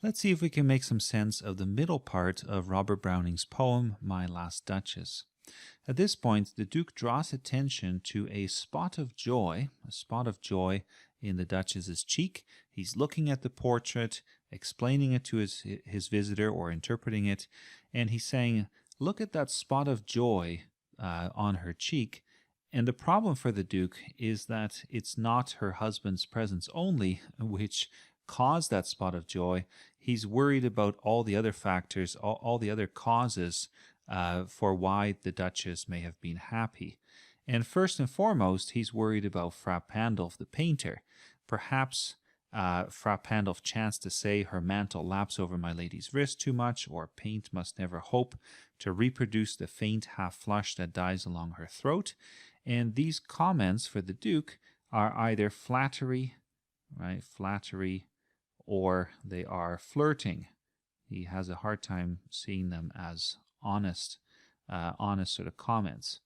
Let's see if we can make some sense of the middle part of Robert Browning's poem, My Last Duchess. At this point, the Duke draws attention to a spot of joy in the Duchess's cheek. He's looking at the portrait, explaining it to his visitor or interpreting it, and he's saying, look at that spot of joy on her cheek. And the problem for the Duke is that it's not her husband's presence only which caused that spot of joy. He's worried about all the other factors, all the other causes for why the Duchess may have been happy. And first and foremost, he's worried about Fra Pandolf, the painter. Perhaps Fra Pandolf chanced to say, her mantle laps over my lady's wrist too much, or paint must never hope to reproduce the faint half-flush that dies along her throat. And these comments for the Duke are either flattery, right, or they are flirting. He has a hard time seeing them as honest sort of comments.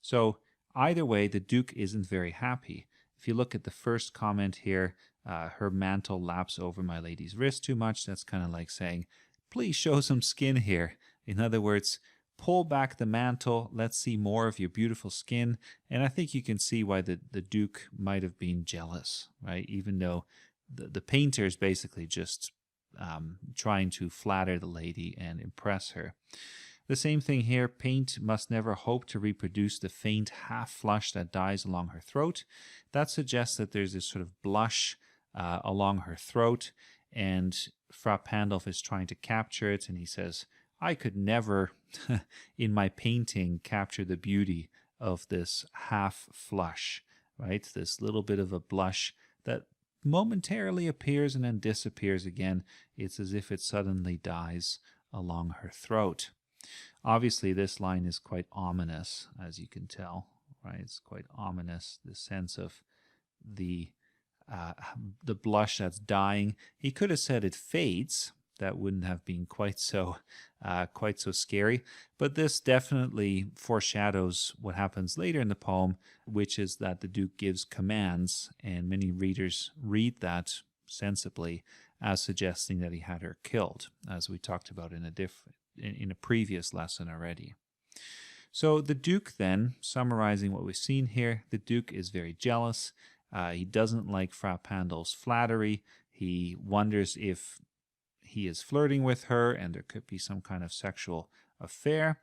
So either way, the Duke isn't very happy. If you look at the first comment here, her mantle laps over my lady's wrist too much. That's kind of like saying, please show some skin here. In other words, pull back the mantle. Let's see more of your beautiful skin. And I think you can see why the Duke might have been jealous, right? Even though the painter is basically just trying to flatter the lady and impress her. The same thing here, paint must never hope to reproduce the faint half-flush that dies along her throat. That suggests that there's this sort of blush along her throat, and Fra Pandolf is trying to capture it, and he says, I could never, in my painting, capture the beauty of this half-flush, right? This little bit of a blush that momentarily appears and then disappears again. It's as if it suddenly dies along her throat. Obviously, this line is quite ominous, as you can tell, right? It's quite ominous, the sense of the blush that's dying. He could have said it fades. That wouldn't have been quite so scary. But this definitely foreshadows what happens later in the poem, which is that the Duke gives commands, and many readers read that sensibly as suggesting that he had her killed, as we talked about in a previous lesson already. So the Duke then, summarizing what we've seen here, the Duke is very jealous. He doesn't like Fra Pandolf's flattery. He wonders if he is flirting with her and there could be some kind of sexual affair.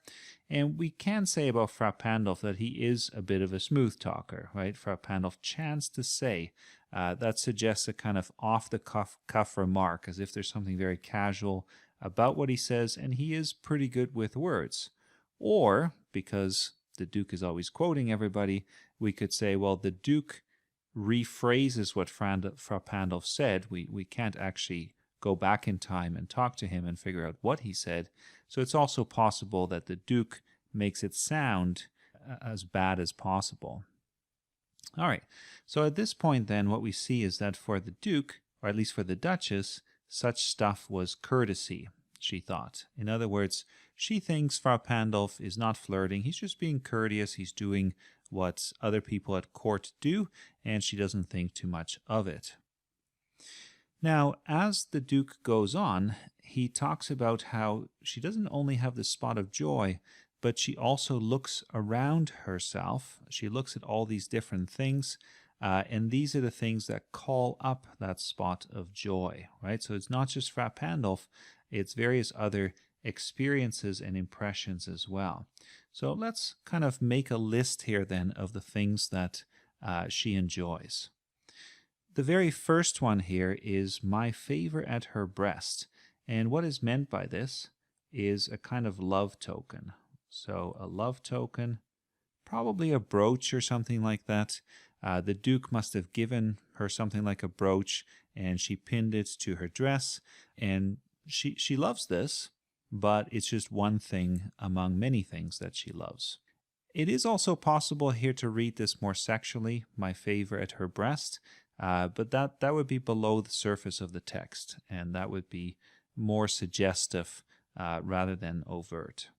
And we can say about Fra Pandolf that he is a bit of a smooth talker, right? Fra Pandolf chanced to say, that suggests a kind of off-the-cuff remark, as if there's something very casual about what he says, and he is pretty good with words. Or, because the Duke is always quoting everybody, we could say, well, the Duke rephrases what Fra Pandolf said. We can't actually go back in time and talk to him and figure out what he said. So it's also possible that the Duke makes it sound as bad as possible. All right, so at this point then, what we see is that for the Duke, or at least for the Duchess, such stuff was courtesy, she thought. In other words, she thinks Fra Pandolf is not flirting, he's just being courteous, he's doing what other people at court do, and she doesn't think too much of it. Now, as the Duke goes on, he talks about how she doesn't only have the spot of joy, but she also looks around herself. She looks at all these different things, and these are the things that call up that spot of joy, right? So it's not just Fra Pandolf, it's various other experiences and impressions as well. So let's kind of make a list here then of the things that she enjoys. The very first one here is my favor at her breast. And what is meant by this is a kind of love token. So a love token, probably a brooch or something like that. The Duke must have given her something like a brooch, and she pinned it to her dress. And she loves this, but it's just one thing among many things that she loves. It is also possible here to read this more sexually, my favor at her breast, but that would be below the surface of the text, and that would be more suggestive rather than overt.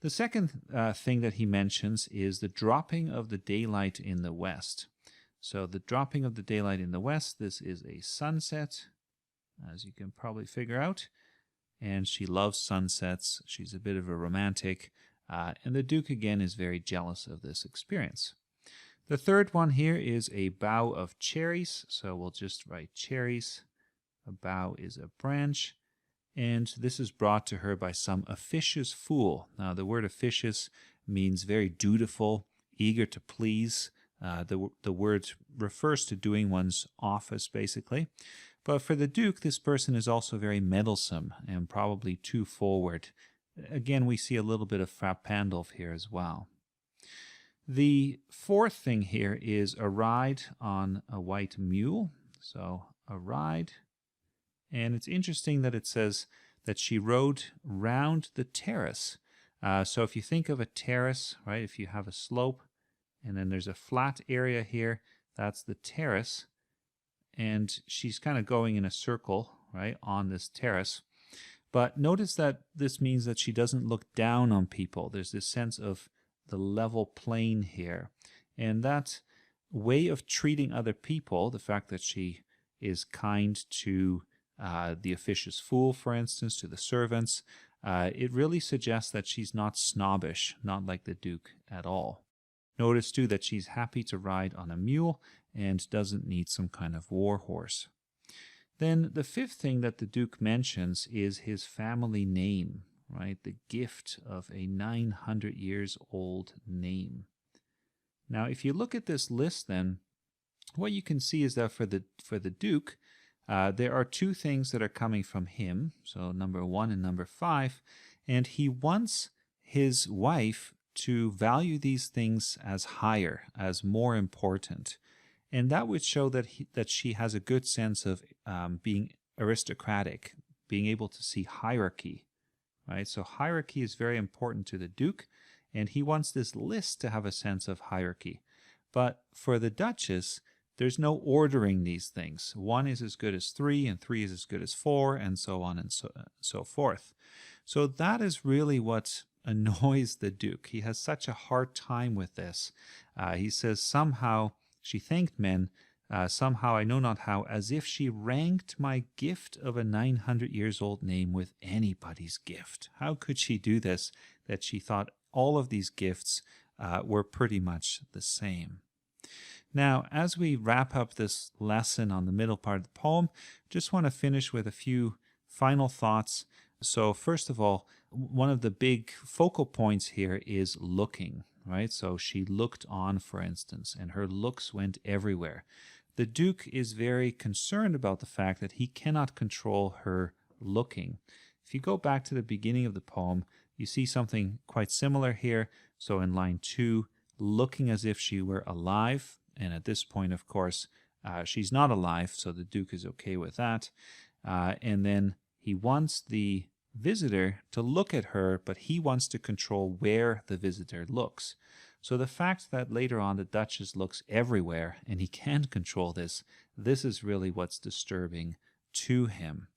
The second thing that he mentions is the dropping of the daylight in the west. So the dropping of the daylight in the west, this is a sunset, as you can probably figure out. And she loves sunsets. She's a bit of a romantic. And the Duke, again, is very jealous of this experience. The third one here is a bough of cherries. So we'll just write cherries. A bough is a branch. And this is brought to her by some officious fool. Now, the word officious means very dutiful, eager to please. The word refers to doing one's office, basically. But for the Duke, this person is also very meddlesome and probably too forward. Again, we see a little bit of Frappandolf here as well. The fourth thing here is a ride on a white mule. So a ride. And it's interesting that it says that she rode round the terrace. So if you think of a terrace, right, if you have a slope and then there's a flat area here, that's the terrace. And she's kind of going in a circle, right, on this terrace. But notice that this means that she doesn't look down on people. There's this sense of the level plane here. And that way of treating other people, the fact that she is kind to the officious fool, for instance, to the servants, it really suggests that she's not snobbish, not like the Duke at all. Notice, too, that she's happy to ride on a mule and doesn't need some kind of war horse. Then the fifth thing that the Duke mentions is his family name, right? The gift of a 900 years old name. Now, if you look at this list, then what you can see is that for the Duke, there are two things that are coming from him, so number 1 and number 5, and he wants his wife to value these things as higher, as more important. And that would show that she has a good sense of being aristocratic, being able to see hierarchy, right? So hierarchy is very important to the Duke, and he wants this list to have a sense of hierarchy. But for the Duchess, there's no ordering these things. 1 is as good as 3, and 3 is as good as 4, and so on and so forth. So that is really what annoys the Duke. He has such a hard time with this. He says, somehow she thanked men, somehow I know not how, as if she ranked my gift of a 900 years old name with anybody's gift. How could she do this, that she thought all of these gifts were pretty much the same? Now, as we wrap up this lesson on the middle part of the poem, just want to finish with a few final thoughts. So first of all, one of the big focal points here is looking, right? So she looked on, for instance, and her looks went everywhere. The Duke is very concerned about the fact that he cannot control her looking. If you go back to the beginning of the poem, you see something quite similar here. So in line 2, looking as if she were alive. And at this point, of course, she's not alive, so the Duke is okay with that. And then he wants the visitor to look at her, but he wants to control where the visitor looks. So the fact that later on the Duchess looks everywhere and he can't control this is really what's disturbing to him.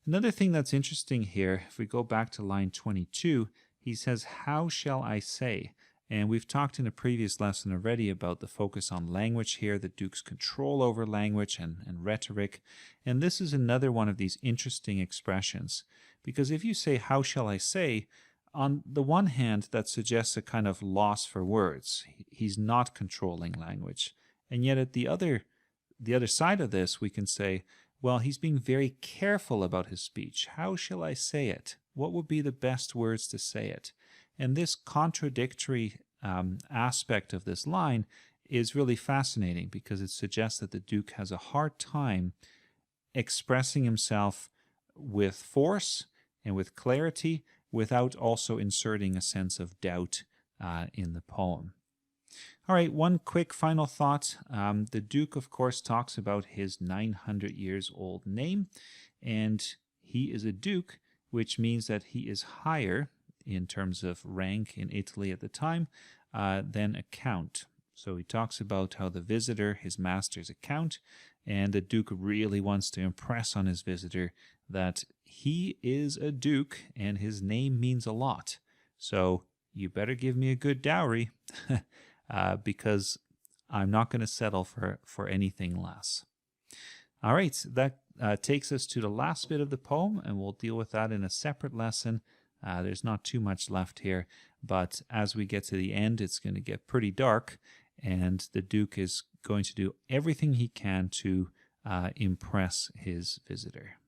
Another thing that's interesting here, if we go back to line 22, he says, "How shall I say?" And we've talked in a previous lesson already about the focus on language here, the Duke's control over language and rhetoric. And this is another one of these interesting expressions. Because if you say, "How shall I say?" on the one hand, that suggests a kind of loss for words. He's not controlling language. And yet at the other side of this, we can say, well, he's being very careful about his speech. How shall I say it? What would be the best words to say it? And this contradictory aspect of this line is really fascinating because it suggests that the Duke has a hard time expressing himself with force and with clarity without also inserting a sense of doubt in the poem. All right, one quick final thought. The Duke, of course, talks about his 900 years old name, and he is a Duke, which means that he is higher in terms of rank in Italy at the time than a count. So he talks about how the visitor, his master's a count, and the Duke really wants to impress on his visitor that he is a Duke and his name means a lot. So you better give me a good dowry because I'm not going to settle for anything less. All right, that takes us to the last bit of the poem, and we'll deal with that in a separate lesson. There's not too much left here, but as we get to the end, it's going to get pretty dark, and the Duke is going to do everything he can to impress his visitor.